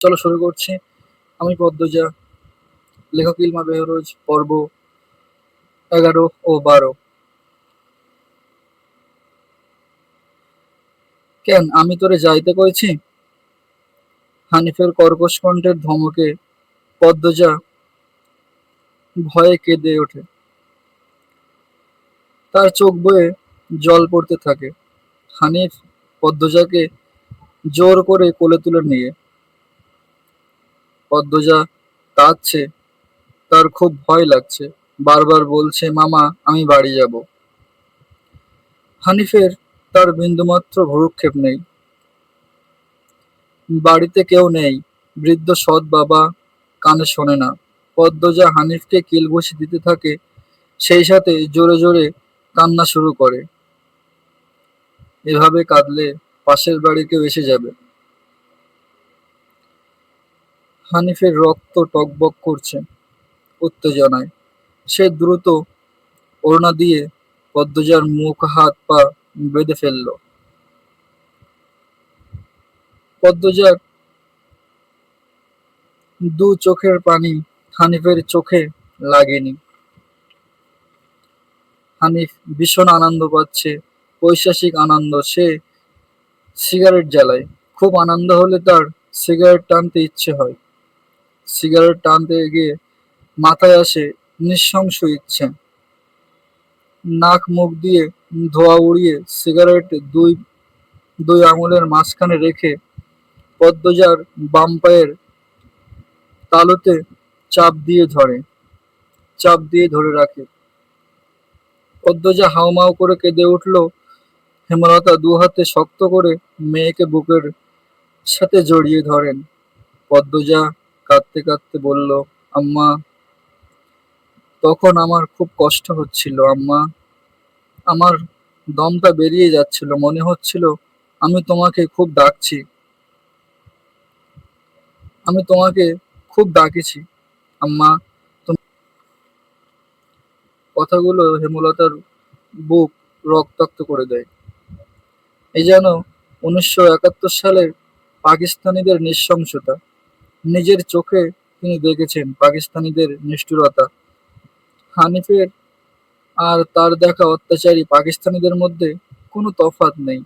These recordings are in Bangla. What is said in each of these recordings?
চলো শুরু করছি। আমি পদ্মজা, লেখক ইলমা বেহরোজ, পর্ব 11 ও 12। কেন আমি তোরে যাইতে কইছি? হানিফের কর্কশ কণ্ঠের ধমকে পদ্মজা ভয়ে কেঁদে ওঠে। তার চোখ বয়ে জল পড়তে থাকে। হানিফ পদ্মজাকে জোর করে কোলে তুলে নিয়ে। পদ্মজা কাঁদছে, তার খুব ভয় লাগছে। বারবার বলছে, মামা আমি বাড়ি যাব। হানিফের তার বিন্দুমাত্র ভ্রূক্ষেপ নেই। বাড়িতে কেউ নেই, বৃদ্ধ সৎ বাবা কানে শোনে না। পদ্মজা হানিফকে কিলঘুষি দিতে থাকে, সেই সাথে জোরে জোরে কান্না শুরু করে। এভাবে কাঁদলে পাশের বাড়ি কেউ এসে যাবে। হানিফের রক্ত টগবগ করছে উত্তেজনায়। সে দ্রুত ওড়না দিয়ে পদ্মজার মুখ হাত পা বেঁধে ফেলল। পদ্মজার দু চোখের পানি হানিফের চোখে লাগেনি। হানিফ ভীষণ আনন্দ পাচ্ছে, পৈশাচিক আনন্দ। সে সিগারেট জ্বালায়। খুব আনন্দ হলে তার সিগারেট টানতে ইচ্ছে হয়। সিগারেট টানতে গিয়ে মাথায় আসে নৃশংস ইচ্ছে। নাক মুখ দিয়ে ধোঁয়া উড়িয়ে সিগারেট দুই দুই আঙুলের মাঝখানে রেখে পদ্মজার বাম পায়ের তালুতে চাপ দিয়ে ধরে রাখে। পদ্মজা হাউমাউ করে কেঁদে উঠল। হেমলতা দু হাতে শক্ত করে মেয়েকে বুকের সাথে জড়িয়ে ধরেন। পদ্মজা কাঁদতে কাঁদতে বলল, আম্মা, তখন আমার খুব কষ্ট হচ্ছিল আম্মা। আমার দমটা বেরিয়ে যাচ্ছিল, মনে হচ্ছিল আমি তোমাকে খুব ডাকছি, আমি তোমাকে খুব ডাকেছি আম্মা। কথাগুলো হেমলতার বুক রক্তাক্ত করে দেয়। এই যেন 1971 সালের পাকিস্তানিদের নৃশংসতা। নিজের চোখে তিনি দেখেছেন পাকিস্তানিদের নিষ্ঠুরতা। হানিফের আর তার দেখা অত্যাচারী পাকিস্তানিদের মধ্যে কোনো তফাৎ নেই।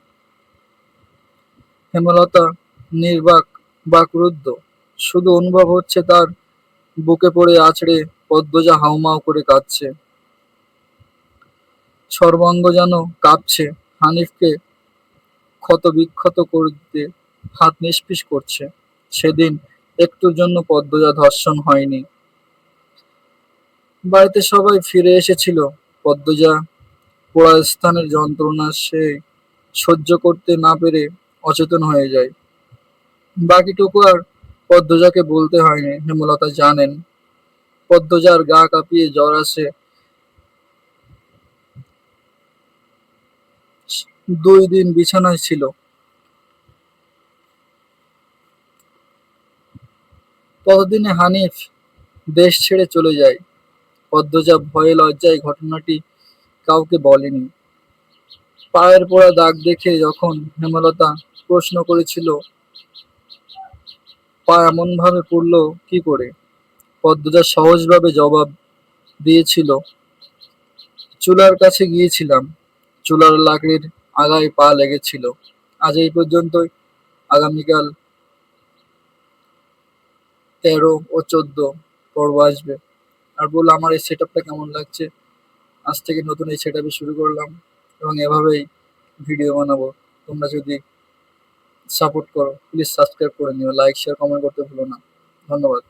হেমলতা নির্বাক বা ক্রুদ্ধ, শুধু অনুভব হচ্ছে তার বুকে পড়ে আছড়ে পদ্মজা হাউমাউ করে কাঁদছে। সর্বাঙ্গ যেন কাঁপছে। হানিফকে ক্ষতবিক্ষত করতে হাত নিষ্পিস করছে। সেদিন একটুর জন্য পদ্মজা ধর্ষণ হয়নি। বাড়িতে সবাই ফিরে এসেছিল। পদ্মজা পোড়া স্থানের যন্ত্রণা সে সহ্য করতে না পেরে অচেতন হয়ে যায়। বাকিটুকু আর পদ্মজাকে বলতে হয়নি। হেমলতা জানেন। পদ্মজার গা কাঁপিয়ে জ্বর আসে। 2 দিন বিছানায় ছিল। ততদিনে হানিফ দেশ ছেড়ে চলে যায়। পদ্মজা ভয়ে লজ্জায় ঘটনাটি কাউকে বলেনি। পায়ের পোড়া দাগ দেখে যখন হেমলতা প্রশ্ন করেছিল, পা এমনভাবে পুড়ল কি করে, পদ্মজা সহজভাবে জবাব দিয়েছিল, চুলার কাছে গিয়েছিলাম, চুলার লাকড়ির আগায় পা লেগেছিল। আজ এই পর্যন্তই। আগামীকাল 13 ও 14 পর্ব আসবে। আর বললো আমার এই সেট আপটা কেমন লাগছে। আজ থেকে নতুন এই সেট আপে শুরু করলাম এবং এভাবেই ভিডিও বানাবো। তোমরা যদি সাপোর্ট করো, প্লিজ সাবস্ক্রাইব করে নিও, লাইক শেয়ার কমেন্ট করতে ভুলো না। ধন্যবাদ।